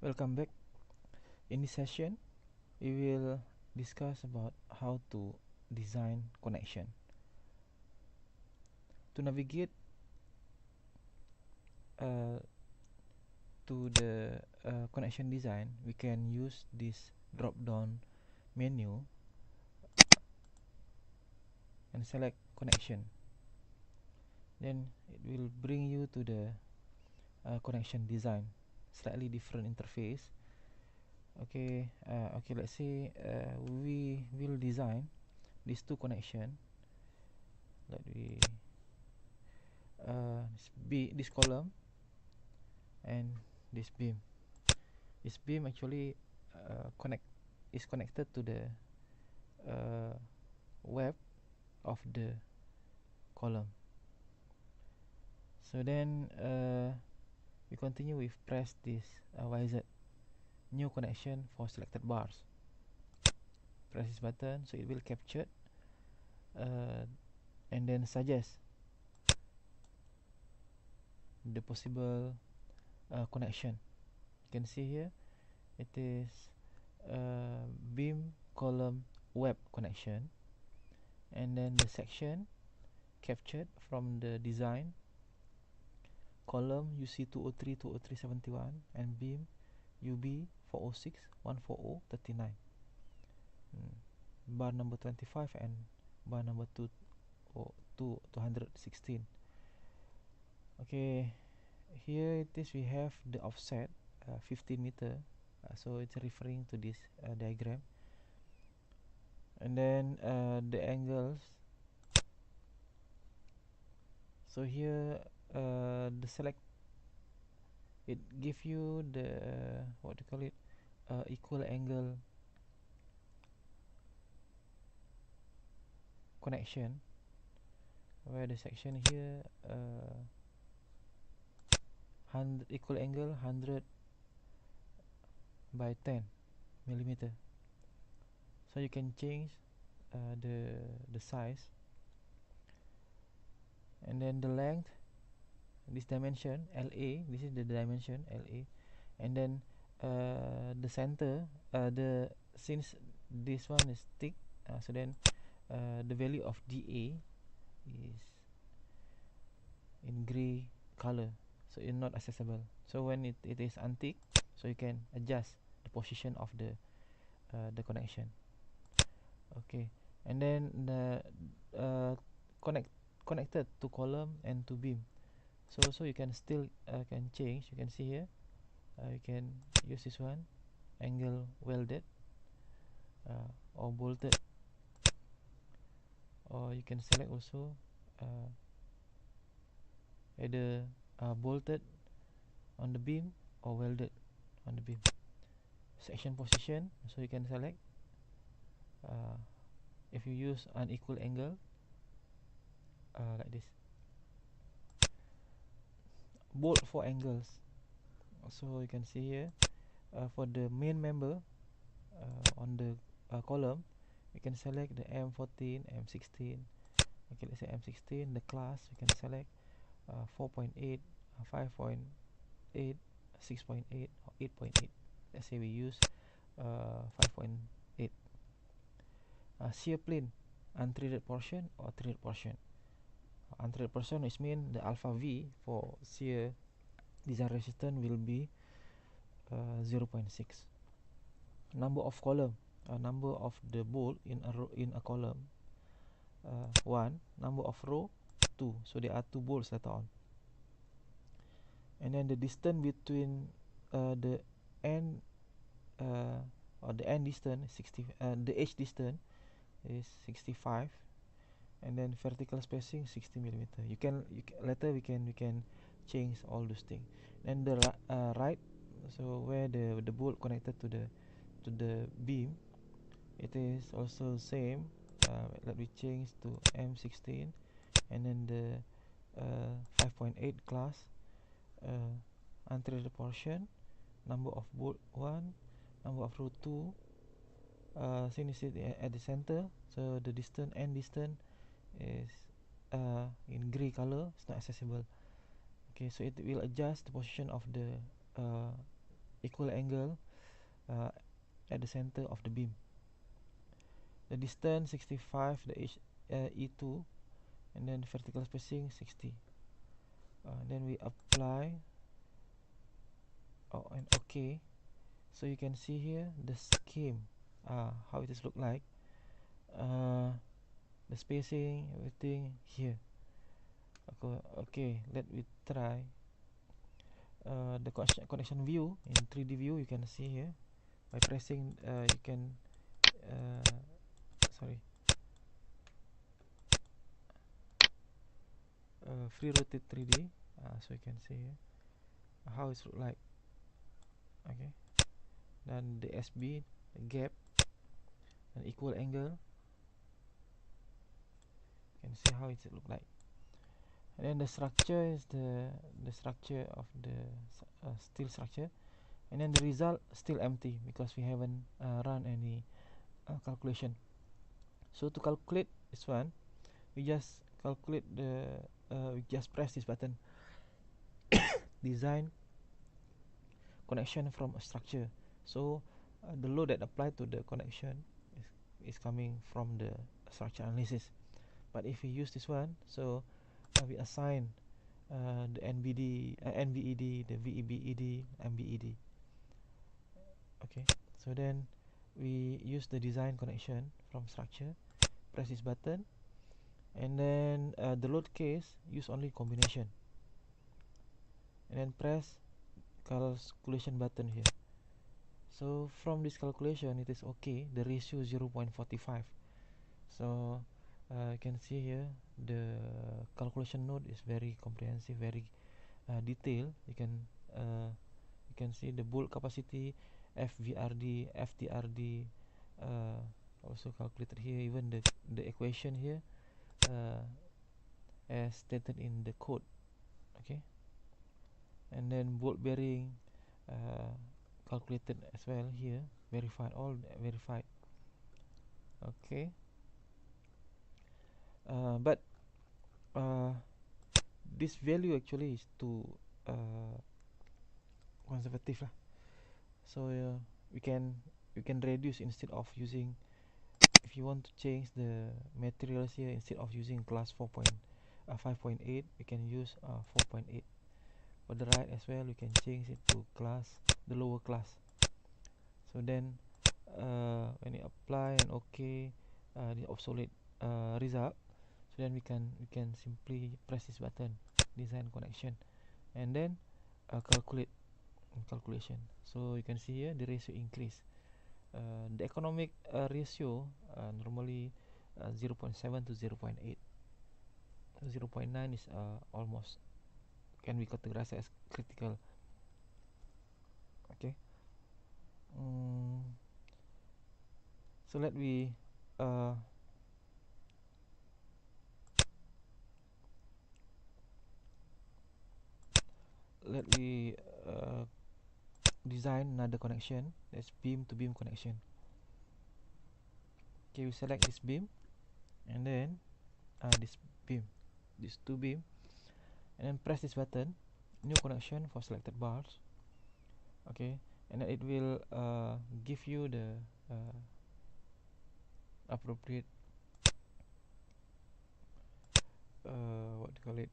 Welcome back. In this session, we will discuss about how to design connection. To navigate uh, to the connection design, we can use this drop-down menu and select connection. Then it will bring you to the connection design, slightly different interface. Okay, let's say we will design these two connection. Let we this column and this beam. This beam actually is connected to the web of the column. So then we continue with press this YZ new connection for selected bars. Press this button, so it will capture and then suggest the possible connection. You can see here it is beam column web connection, and then the section captured from the design column UC 203 20371 and beam UB 406 140 39, bar number 25 and bar number 216. Okay, here it is, we have the offset 15 meter, so it's referring to this diagram, and then the angles. So here the select, it give you the what do you call it, equal angle connection, where the section here equal angle 100 by 10 millimeter. So you can change the size, and then the length, this dimension LA, this is the dimension LA, and then the center, since this one is thick, so then the value of DA is in gray color, so it's not accessible. So when it is untick, so you can adjust the position of the connection. Okay, and then the connected to column and to beam. So you can still can change. You can see here, you can use this one, angle welded or bolted, or you can select also either bolted on the beam or welded on the beam. Section position, so you can select if you use unequal angle like this. Bolt for angles, so you can see here for the main member on the column, you can select the M14, M16. Okay, let's say M16. The class you can select 4.8, 5.8, 6.8 or 8.8. Let's say we use 5.8. Shear plane, untreated portion or treated portion. Untreated portion is mean the alpha V for shear design resistance will be 0.6. Number of column, number of the bolt in a column 1, number of row 2, so there are 2 bolts later on. And then the distance between the end or the end distance 60, the edge distance is 65, and then vertical spacing 60 millimeter. You can later we can change all those things. And the right, so where the bolt connected to the beam, it is also same. Let me change to M16, and then the 5.8 class, untreated portion, number of bolt 1, number of row 2. Since it is at the center, so the distance, end distance is in gray color, it's not accessible. Okay, so it will adjust the position of the equal angle at the center of the beam. The distance 65, the E2, and then vertical spacing 60. Then we apply and OK. So you can see here the scheme, how it is look like, the spacing, everything here. Okay, let me try the connection view. In 3D view you can see here by pressing you can free rotate 3D, so you can see here how it look like. Okay, then the SB, the gap, and equal angle, you can see how it look like. And then the structure is the structure of the steel structure, and then the result still empty because we haven't run any calculation. So to calculate this one, we just calculate we just press this button, design connection from a structure. So the load that applied to the connection is coming from the structure analysis. But if we use this one, so we assign the NBD, NVED, the VEBED, MBED. Okay, so then we use the design connection from structure, press this button, and then the load case use only combination, and then press calculation button here. So from this calculation it is okay, the ratio 0.45. So you can see here the calculation node is very comprehensive, very detailed. You can see the bolt capacity, FVRD, FTRD, also calculated here. Even the equation here as stated in the code. Okay, and then bolt bearing calculated as well here, verified, all verified. Okay, but this value actually is too conservative lah. So we can reduce instead of using. If you want to change the materials here, instead of using class 5.8, we can use 4.8. For the right as well, we can change it to class, the lower class. So then when you apply and OK the obsolete result, so then we can simply press this button, design connection, and then calculation. So you can see here the ratio increase. The economic ratio normally 0.7 to 0.8. 0.9 is almost can be categorized as critical. Okay. So let me design another connection. That's beam to beam connection. Okay, we select this beam, and then this beam, these two beam, and then press this button, new connection for selected bars. Okay, and then it will give you the appropriate what do you call it,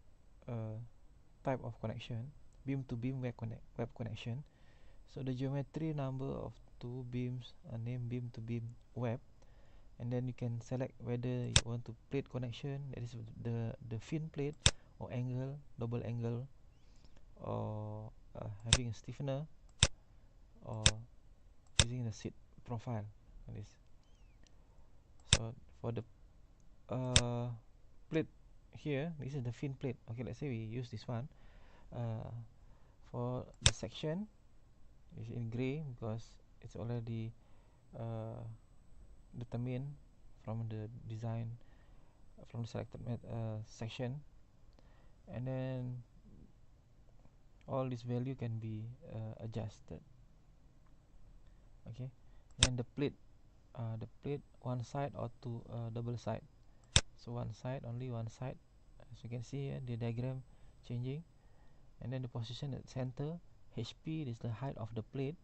type of connection, beam to beam web connection. So the geometry number of two beams are named beam to beam web, and then you can select whether you want to plate connection, that is the fin plate, or angle, double angle, or having a stiffener, or using the seat profile. This. So for the plate here, this is the fin plate. Okay, let's say we use this one. For the section is in gray because it's already determined from the design, from the selected section, and then all this value can be adjusted. Okay, and the plate one side or two double side. So one side, only one side, as you can see here the diagram changing, and then the position at center HP is the height of the plate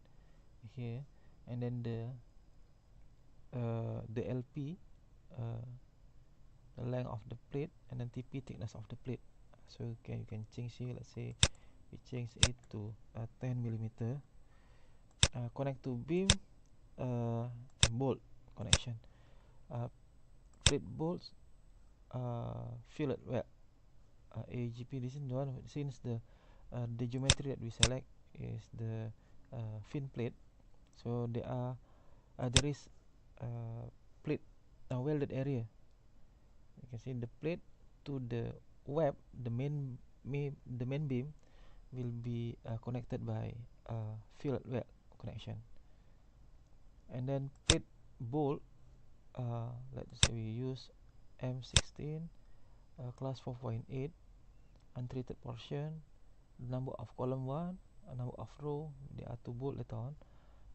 here, and then the LP, the length of the plate, and then TP, thickness of the plate. So you can change here. Let's say we change it to 10 millimeter. Connect to beam, bolt connection. Plate bolts, fillet weld. AGP. This is the one, since the geometry that we select is the fin plate, so there is plate welded area. You can see the plate to the web, the main beam will be connected by fillet weld connection. And then plate bolt, let's say we use M16 class 4.8, untreated portion, number of column 1, number of row, there are 2 bolt later on,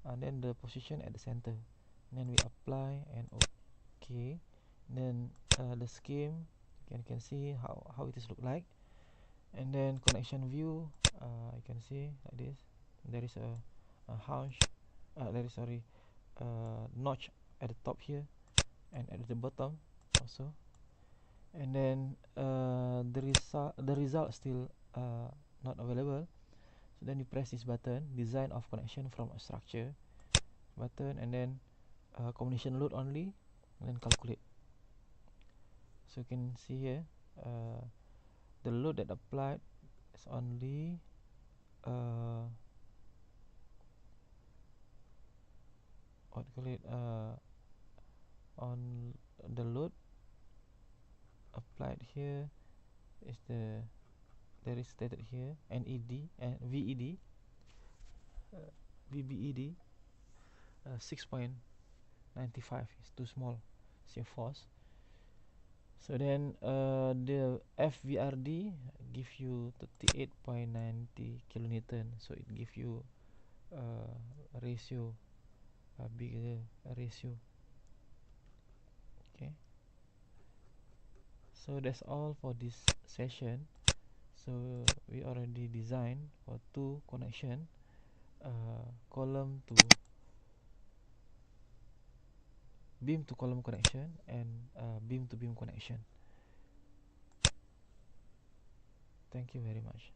and then the position at the center. And then we apply and OK. Then the scheme, you can see how it is look like. And then connection view, you can see like this. There is a hunch, notch at the top here and at the bottom also. And then the result still not available. So then you press this button, design of connection from a structure button, and then combination load only, and then calculate. So you can see here the load that applied is only what call it on the load applied here is there is stated here NED and VED, VBED 6.95 is too small, shear force. So then the FVRD give you 38.90 kilonewton, so it give you a ratio, a bigger ratio. Okay, so that's all for this session. So we already designed for 2 connection, column to beam to column connection, and beam to beam connection. Thank you very much.